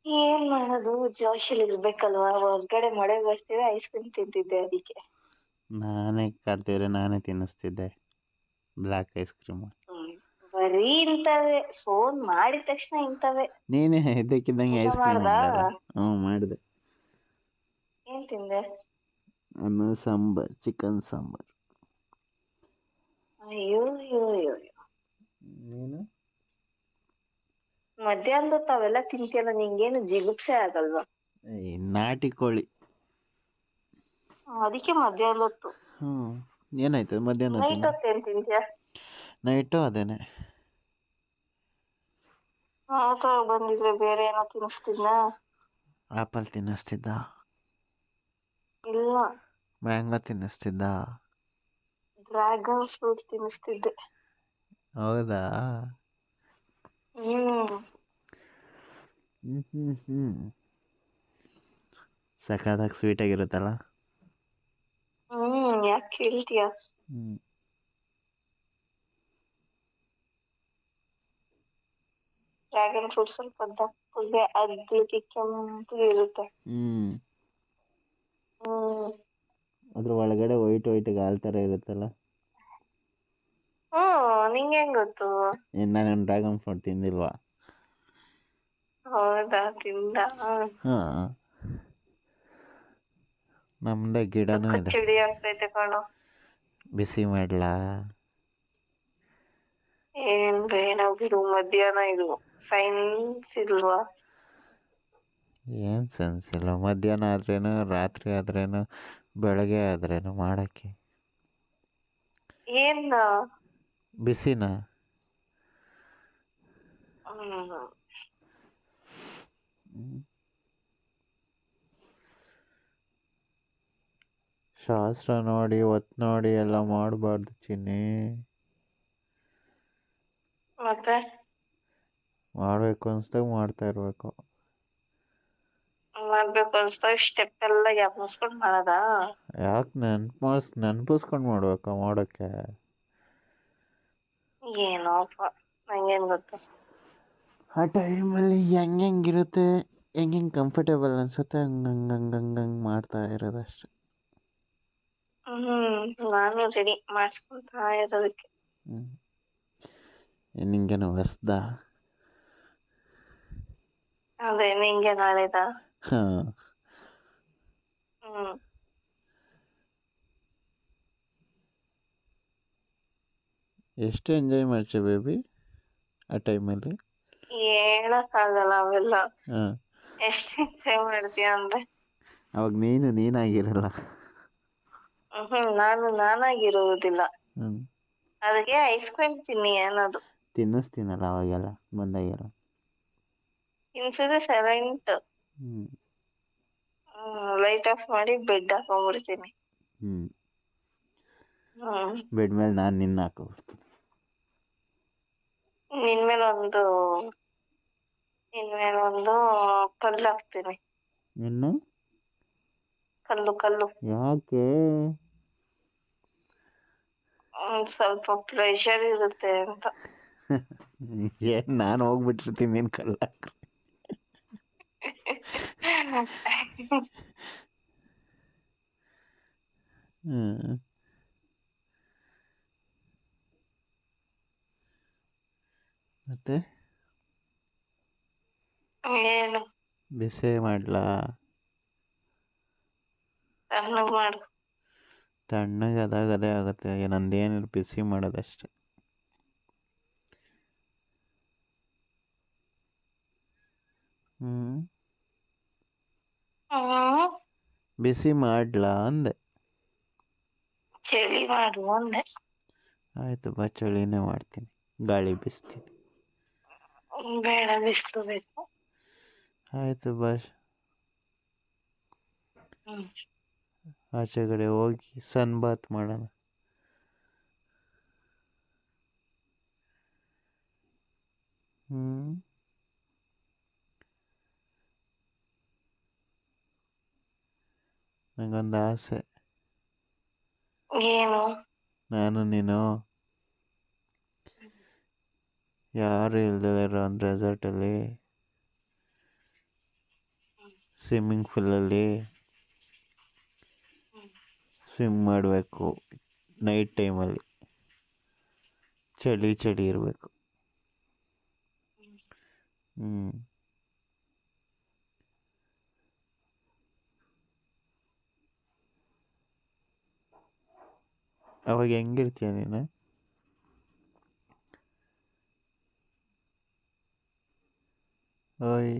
ಏನ್ ಮಾಡೋದು, ಜೋಶಲ್ಲಿ ಇರ್ಬೇಕಲ್ವಾ. ಹೊರ್ಗಡೆ ಮಳೆ ಬರ್ತಿದೆ, ಐಸ್ ಕ್ರೀಮ್ ತಿಂತಿದ್ದೆ ಅದಕ್ಕೆ. ನಾನೇ ಕಾಡ್ತಿದ್ರೆ ನಾನೇ ತಿನ್ನಿಸ್ತಿದ್ದೆ ಬ್ಲ್ಯಾಕ್ ಐಸ್ ಕ್ರೀಮ್. ಬರೀ ಇಂತವೆ ಫೋನ್ ಮಾಡಿದ ತಕ್ಷಣ ಇಂತವೆ. ನೀನೇ ಇದ್ದಕ್ಕಿದ್ದಂಗೆ ಊಟ ಐಸ್ ಕ್ರೀಮ್ ಮಾಡ್ದಾ? ಅಂದಲ್ಲ. ಮಾಡಿದೆ. ಏನ್ ತಿಂದೆ? ಅನ್ನ ಸಾಂಬಾರ್, ಚಿಕನ್ ಸಾಂಬಾರ್. ಅಯ್ಯೋ ಅಯ್ಯೋ ಅಯ್ಯೋ. ನೀನು? ಮಧ್ಯಾಹ್ನದ ತಾವೆಲ್ಲ ತಿಂತಿಯಲ್ಲ, ನಿಂಗೇನು ಜಿಗುಪ್ಸೆ ಆಗಲ್ವಾ? ನಾಟಿ ಕೋಳಿ. ಅದಕ್ಕೆ ಮಧ್ಯಾಹ್ನ ಹೊತ್ತು. ಏನಾಯ್ತು ಮಧ್ಯಾಹ್ನ ನೈಟ್ ತಿಂದು? ಹೊತ್ತು ಏನ್ ತಿಂತೀಯ? ನೈಟು ಅದೇನೆ. ಆತ ಬಂದಿದ್ರೆ ಬೇರೆ ಏನೋ ತಿನ್ನಿಸ್ತಿದ್ನ. ಆಪಲ್ ತಿನ್ನಿಸ್ತಿದ್ದ? ಇಲ್ಲ, ಮ್ಯಾಂಗೋ ತಿನ್ನಿಸ್ತಿದ್ದ? ಡ್ರ್ಯಾಗನ್ ಫ್ರೂಟ್ ತಿನ್ನಿಸ್ತಿದ್ದೆ. ಹೌದಾ? ಹ್ಮ್. ಸಖತ್ತಾಗಿ ಸ್ವೀಟ್ ಆಗಿರುತ್ತಲ್ಲ. ಯಾಕೆ ಕೇಳ್ತೀಯ? ಡ್ರ್ಯಾಗನ್ ಫ್ರೂಟ್ ಸ್ವಲ್ಪ ದಪ್ಪಗೆ ಅಗ್ಲಿಕ್ಕೆ ಕೆಂಪಗೆ ಇರುತ್ತೆ. ಅದ್ರ ಒಳಗಡೆ ವೈಟ್ ಹಾಲ್ ತರ ಇರುತ್ತಲ್ಲ. ನಿಂಗೆ ಹೆಂಗ್ ಗೊತ್ತು? ನಾನು ಡ್ರ್ಯಾಗನ್ ಫ್ರೂಟ್ ತಿಂದಿಲ್ವಾ? ಹೌದಾ, ತಿಂದ? ನಮ್ದೇ ಗಿಡನೂ ಇದೆ. ಚಳಿ ಆಗ್ತೈತೆ ಕಣೋ. ಬಿಸಿ ಮಾಡ್ಲಾ? ಏನ್ ಬೇಡ ಬಿಡು, ಮಧ್ಯಾಹ್ನ ಇದು ಸೈನ್ಸ್ ಇಲ್ವಾ? ಏನ್ ಸೆನ್ಸ್ ಇಲ್ಲ. ಮಧ್ಯಾಹ್ನ ಆದ್ರೇನು, ರಾತ್ರಿ ಆದ್ರೇನು, ಬೆಳಗ್ಗೆ ಆದ್ರೇನು ಮಾಡಕ್ಕೆ. ಏನ್ ಬಿಸಿನ? ಶಾಸ್ತ್ರ ನೋಡಿ ಒತ್ ನೋಡಿ ಎಲ್ಲ ಮಾಡಬಾರ್ದು ಚಿನ್ನಿ. ಮತ್ತೆ ಮಾಡ್ಬೇಕು ಅನ್ಸ್ದಾಗ ಮಾಡ್ತಾ ಇರ್ಬೇಕು. ಮಾಡ್ಬೇಕು ಅನ್ಸ್ದಾಗ ಸ್ಟೆಪ್ ಎಲ್ಲ ಜ್ಞಾಪಿಸ್ಕೊಂಡ್ ಮಾಡದಾ? ಯಾಕೆ ನೆನ್ಪಿಸ್ಕೊಂಡ್ ಮಾಡ್ಬೇಕಾ ಮಾಡೋಕ್ಕೆ? ಏನೋಪ್ಪ, ನಂಗೇನ್ ಗೊತ್ತು. ಆ ಟೈಮಲ್ಲಿ ಹೆಂಗಿರುತ್ತೆ, ಹೆಂಗೆ ಕಂಫರ್ಟೇಬಲ್ ಅನ್ಸುತ್ತೆ ಹಂಗಂಗೆ ಮಾಡ್ತಾ ಇರೋದಷ್ಟೆ. ನಾನು ರೆಡಿ ಮಾಡಿಸ್ಕೊಂತಾ ಇರೋದಕ್ಕೆ. ನಿಂಗೇನು ಹೊಸ್ದಾ? ಅದೇ ನಿಂಗೆ ನಾಳೆದ. ಎಷ್ಟು ಎಂಜಾಯ್ ಮಾಡ್ತೀಯ ಬೇಬಿ ಆ ಟೈಮಲ್ಲಿ? ಹೇಳಕ್ಕಾಗಲ್ಲ ಅವೆಲ್ಲ. ಎಷ್ಟು ಎಂಜಾಯ್ ಮಾಡ್ತೀಯ ಅಂದ್ರೆ ಅವಾಗ ನೀನಾಗಿರಲ್ಲ. ನಾನು ನಾನಾಗಿರುವುದಿಲ್ಲ. ಅದಕ್ಕೆ ಐಸ್ ಕ್ರೀಮ್ ತಿನ್ನಿ ಅನ್ನೋದು. ತಿನ್ನಿಸ್ತೀನಲ್ಲ ಅವಾಗೆಲ್ಲ ಬಂದಾಗೆಲ್ಲ. ತಿನ್ಸಿದ್ರೆ ಸೈಲೆಂಟ್ ಲೈಟ್ ಆಫ್ ಮಾಡಿ ಬೆಡ್ ಹಾಕೊಂಡ್ಬಿಡ್ತೀನಿ. ಬೆಡ್ ಮೇಲೆ ನಾನು ನಿನ್ನ ಹಾಕೋಬಿಡ್ತೀನಿ. ನಿನ್ಮೇಲೊಂದು ಕಲ್ಲು ಹಾಕ್ತೀನಿ. ಇನ್ನು ಕಲ್ಲು ಯಾಕೆ? ಸ್ವಲ್ಪ ಪ್ರೆಷರ್ ಇರುತ್ತೆ ಅಂತ. ಏನ್ ನಾನು ಹೋಗ್ಬಿಟ್ಟಿರ್ತೀನಿ ನೀನ್ ಕಲ್ಲು ಹಾಕ್ರೆ. ಮತ್ತೆ ಏನು ಬಿಸಿ ಮಾಡ್ಲಾ? ತಣ್ಣಗ್ ಮಾಡು. ತಣ್ಣಗೆ ಅದೇ ಆಗುತ್ತೆ. ನಂದೇನಿಲ್ಲ, ಬಿಸಿ ಮಾಡೋದಷ್ಟೆ. ಬಿಸಿ ಮಾಡ್ಲಾ ಅಂದೆ. ಚಳಿ ಮಾಡು ಅಂದೆ. ಆಯ್ತು ಬಾ, ಚಳಿನೇ ಮಾಡ್ತೀನಿ, ಗಾಳಿ ಬೀಸ್ತೀನಿ. ಬೇಡ, ಬಿಸಿಲು ಬೇಕು. ಆಯ್ತು ಬಾ, ಆಚೆ ಕಡೆ ಹೋಗಿ ಸನ್ ಬಾತ್ ಮಾಡೋಣ. ನಂಗೊಂದು ಆಸೆ. ಏನು? ನಾನು ನೀನು ಯಾರು ಇಲ್ದೇ ಇರೋ ಒಂದು ರೆಸಾರ್ಟಲ್ಲಿ ಸ್ವಿಮ್ಮಿಂಗ್ ಪೂಲಲ್ಲಿ ಹ್ಮ್ ಸ್ವಿಮ್ ಮಾಡಬೇಕು ನೈಟ್ ಟೈಮಲ್ಲಿ. ಚಳಿ ಚಳಿ ಇರಬೇಕು. ಹ್ಮ್ ಹ್ಞೂ. ಅವಾಗ ಹೆಂಗಿರ್ತೀಯ ನೀನು? ಓಯ್.